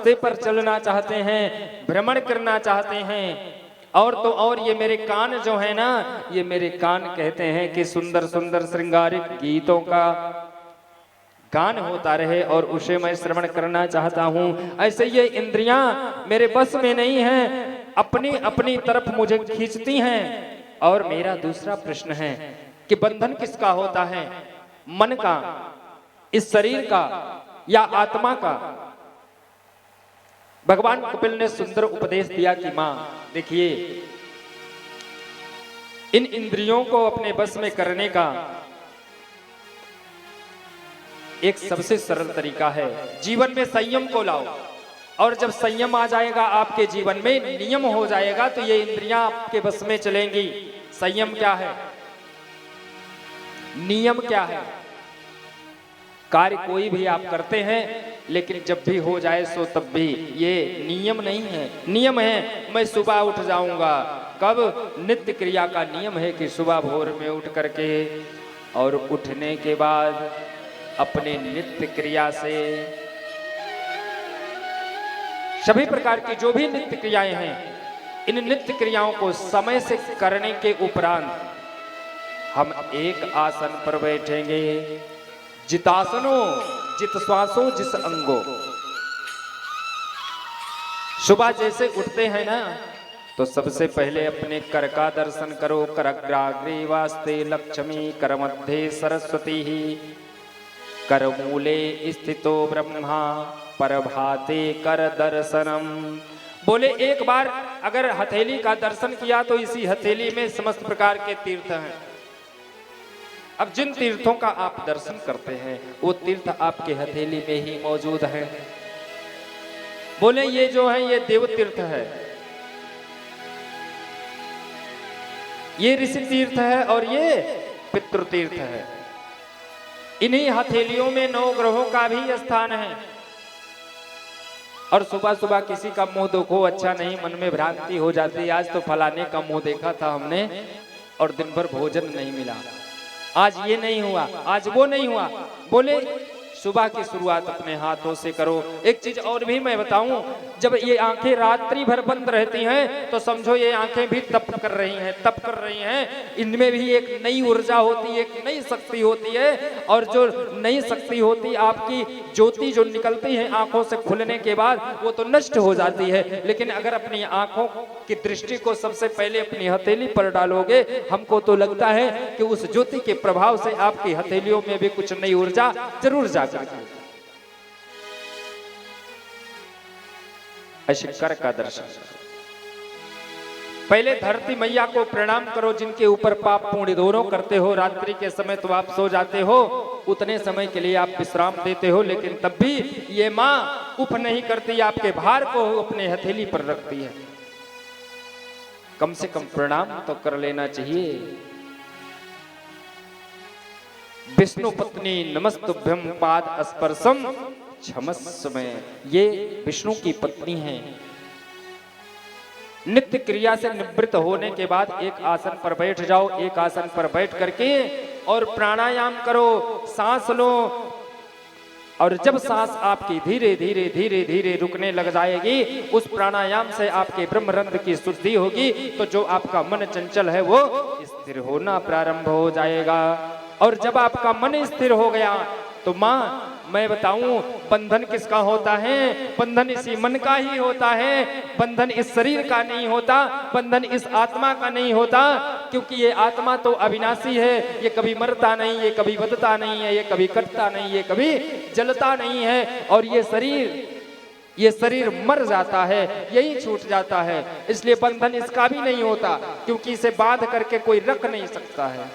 रास्ते पर चलना चाहते हैं, भ्रमण करना चाहते हैं। और तो और ये मेरे कान जो है ना, ये मेरे कान कहते हैं कि सुंदर सुंदर श्रृंगारिक गीतों का गान होता रहे और उसे मैं श्रवण करना चाहता हूँ। ऐसे ये इंद्रियां मेरे बस में नहीं हैं, अपनी अपनी तरफ मुझे खींचती हैं। और मेरा दूसरा प्रश्न है कि बंधन किसका होता है, मन का, इस शरीर का या आत्मा का? भगवान कपिल ने सुंदर उपदेश दिया कि मां देखिए, इन इंद्रियों को अपने बस में करने का एक सबसे सरल तरीका है, जीवन में संयम को लाओ। और जब संयम आ जाएगा आपके जीवन में, नियम हो जाएगा, तो ये इंद्रियां आपके बस में चलेंगी। संयम क्या है, नियम क्या है? कार्य कोई भी आप करते हैं, लेकिन जब भी हो जाए सो तब भी, ये नियम नहीं है। नियम है मैं सुबह उठ जाऊंगा, कब? नित्य क्रिया का नियम है कि सुबह भोर में उठ करके और उठने के बाद अपने नित्य क्रिया से सभी प्रकार की जो भी नित्य क्रियाएं हैं, इन नित्य क्रियाओं को समय से करने के उपरांत हम एक आसन पर बैठेंगे। जितासनो जित श्वासो जिस अंगो। सुबह जैसे उठते हैं ना, तो सबसे पहले अपने कर का दर्शन करो। करग्राग्रे वास्ते लक्ष्मी, कर मध्य सरस्वती ही, कर मूले स्थितो ब्रह्मा, परभाते कर दर्शनम। बोले एक बार अगर हथेली का दर्शन किया तो इसी हथेली में समस्त प्रकार के तीर्थ हैं। अब जिन तीर्थों का आप दर्शन करते हैं, वो तीर्थ आपके हथेली में ही मौजूद हैं। बोले ये जो है ये देव तीर्थ है, ये ऋषि तीर्थ है और ये पितृ तीर्थ है। इन्हीं हथेलियों में 9 ग्रहों का भी स्थान है। और सुबह सुबह किसी का मुंह देखो अच्छा नहीं, मन में भ्रांति हो जाती, आज तो फलाने का मुंह देखा था हमने और दिन भर भोजन नहीं मिला, आज ये नहीं हुआ, आज वो नहीं हुआ। बोले सुबह की शुरुआत अपने हाथों से करो। एक चीज और भी मैं बताऊं, जब ये आंखें रात्रि भर बंद रहती हैं तो समझो ये आंखें भी तप कर रही हैं, तप कर रही हैं। इनमें भी एक नई ऊर्जा होती है, एक नई शक्ति होती है। और जो नई शक्ति होती, आपकी ज्योति जो निकलती है आंखों से खुलने के बाद, वो तो नष्ट हो जाती है। लेकिन अगर अपनी आंखों की दृष्टि को सबसे पहले अपनी हथेली पर डालोगे, हमको तो लगता है कि उस ज्योति के प्रभाव से आपकी हथेलियों में भी कुछ नई ऊर्जा जरूर जागृत। कर का दर्शन पहले धरती मैया को प्रणाम करो, जिनके ऊपर पाप पुण्य दोनों करते हो। रात्रि के समय तो आप सो जाते हो, उतने समय के लिए आप विश्राम देते हो, लेकिन तब भी ये मां उफ नहीं करती, आपके भार को अपने हथेली पर रखती है। कम से कम प्रणाम तो कर लेना चाहिए। विष्णु पत्नी नमस्तुभ्यं पाद स्पर्शम क्षमस्व में, ये विष्णु की पत्नी है। नित्य क्रिया से निवृत्त होने के बाद एक आसन पर बैठ जाओ। एक आसन पर बैठ करके और प्राणायाम करो, सांस लो। और जब सांस आपकी धीरे धीरे धीरे धीरे रुकने लग जाएगी, उस प्राणायाम से आपके ब्रह्मरंध्र की शुद्धि होगी, तो जो आपका मन चंचल है वो स्थिर होना प्रारंभ हो जाएगा। और जब आपका मन स्थिर हो गया तो मां मैं बताऊं, बंधन किसका होता है? बंधन इसी मन का ही होता है। बंधन इस शरीर का नहीं होता, बंधन इस आत्मा का नहीं होता, क्योंकि ये आत्मा तो अविनाशी है। ये कभी मरता नहीं, ये कभी बदता नहीं है, ये कभी कटता नहीं, ये कभी जलता नहीं है। और ये शरीर मर जाता है, यही छूट जाता है। इसलिए बंधन इसका भी नहीं होता, क्योंकि इसे बांध करके कोई रख नहीं सकता है।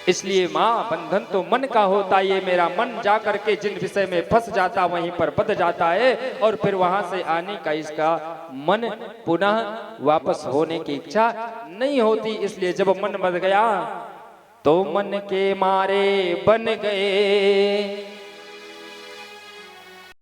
इसलिए मां, बंधन तो मन का होता, ये मेरा मन जा करके जिन विषय में फंस जाता वहीं पर बंध जाता है, और फिर वहां से आने का इसका मन पुनः वापस होने की इच्छा नहीं होती। इसलिए जब मन बंध गया तो मन के मारे बन गए